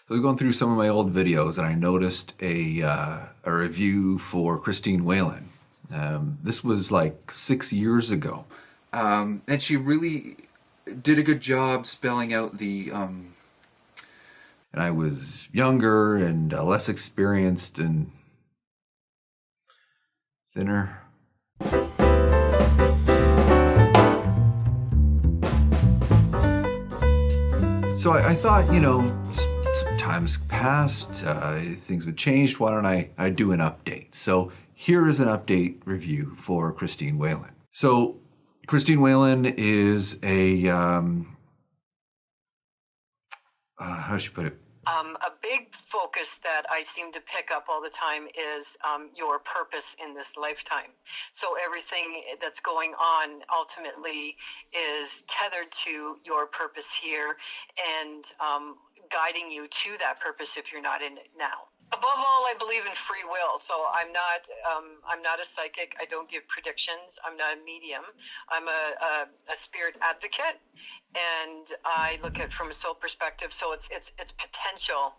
I was going through some of my old videos and I noticed a review for Christine Whelan. This was like 6 years ago. And she really did a good job spelling out and I was younger and less experienced and thinner. So I thought, some time's passed, things have changed, why don't I do an update? So here is an update review for Christine Whelan. So Christine Whelan is how should you put it? A big focus that I seem to pick up all the time is your purpose in this lifetime. So everything that's going on ultimately is tethered to your purpose here and guiding you to that purpose if you're not in it now. Above all, I believe in free will. So I'm not a psychic. I don't give predictions. I'm not a medium. I'm a spirit advocate, and I look at it from a soul perspective. So it's potential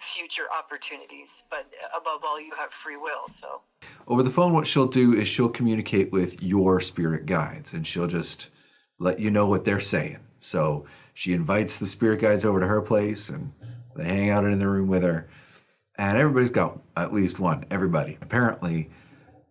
future opportunities, but above all, you have free will. So over the phone, what she'll do is she'll communicate with your spirit guides, and she'll just let you know what they're saying. So she invites the spirit guides over to her place, and they hang out in the room with her. And everybody's got at least one, everybody. Apparently,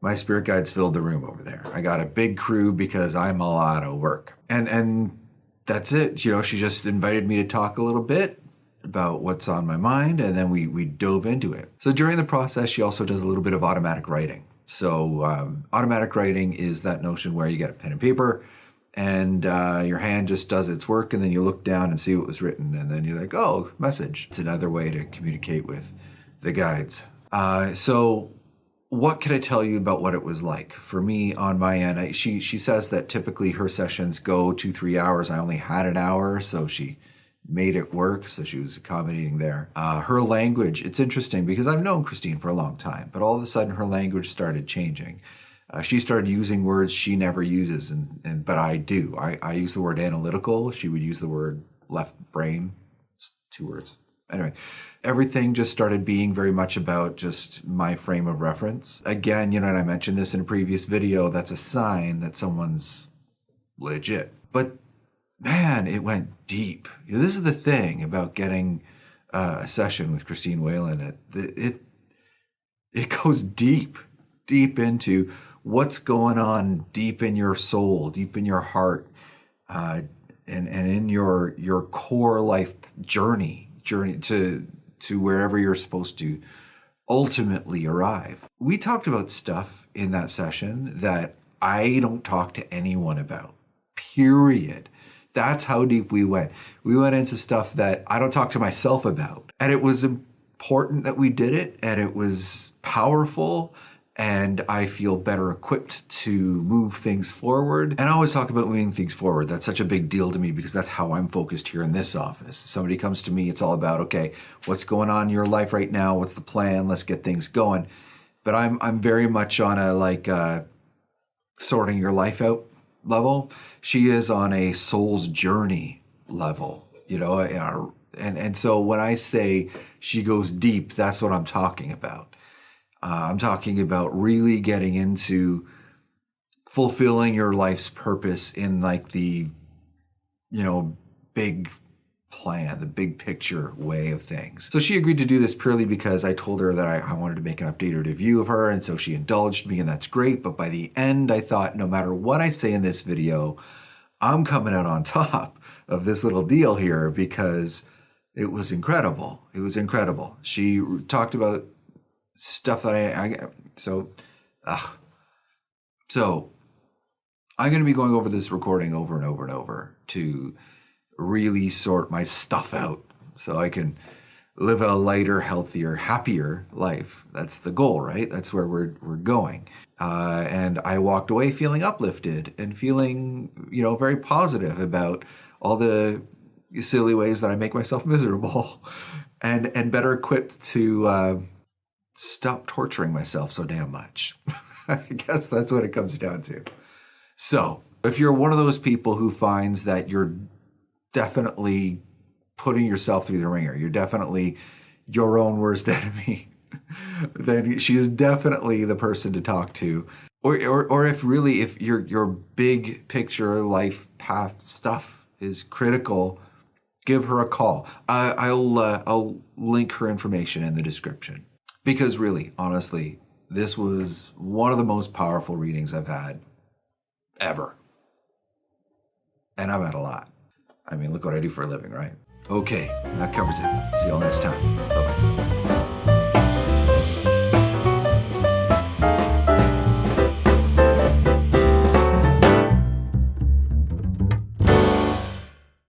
my spirit guides filled the room over there. I got a big crew because I'm all out of work. And that's it. She just invited me to talk a little bit about what's on my mind, and then we dove into it. So during the process, she also does a little bit of automatic writing. So automatic writing is that notion where you get a pen and paper, and your hand just does its work, and then you look down and see what was written, and then you're like, oh, message. It's another way to communicate with the guides. So what can I tell you about what it was like? For me, on my end, she says that typically her sessions go 2-3 hours. I only had an hour, so she made it work, so she was accommodating there. Her language, it's interesting because I've known Christine for a long time, but all of a sudden her language started changing. She started using words she never uses, but I do. I use the word analytical. She would use the word left brain. It's 2 words. Anyway, everything just started being very much about just my frame of reference. Again, and I mentioned this in a previous video, that's a sign that someone's legit. But man, it went deep. This is the thing about getting a session with Christine Whelan. It goes deep into what's going on deep in your soul, deep in your heart, and in your core life journey to wherever you're supposed to ultimately arrive. We talked about stuff in that session that I don't talk to anyone about, period. That's how deep we went. We went into stuff that I don't talk to myself about. And it was important that we did it, and it was powerful, and I feel better equipped to move things forward. And I always talk about moving things forward. That's such a big deal to me because that's how I'm focused here in this office. Somebody comes to me, it's all about, okay, what's going on in your life right now? What's the plan? Let's get things going. But I'm very much on a sorting your life out level. She is on a soul's journey level, and so when I say she goes deep, that's what I'm talking about. I'm talking about really getting into fulfilling your life's purpose in like the, big plan, the big picture way of things. So she agreed to do this purely because I told her that I wanted to make an updated review of her, and so she indulged me, and that's great. But by the end, I thought no matter what I say in this video, I'm coming out on top of this little deal here because it was incredible. It was incredible. She talked about stuff that so I'm going to be going over this recording over and over and over to really sort my stuff out so I can live a lighter, healthier, happier life. That's the goal, right? That's where we're going. And I walked away feeling uplifted and feeling, very positive about all the silly ways that I make myself miserable and better equipped to stop torturing myself so damn much. I guess that's what it comes down to. So if you're one of those people who finds that you're definitely putting yourself through the ringer. You're definitely your own worst enemy. Then she is definitely the person to talk to. Or if really, if your big picture life path stuff is critical, give her a call. I'll link her information in the description. Because really, honestly, this was one of the most powerful readings I've had ever. And I've had a lot. I mean, look what I do for a living, right? Okay, that covers it. See you all next time. Bye-bye.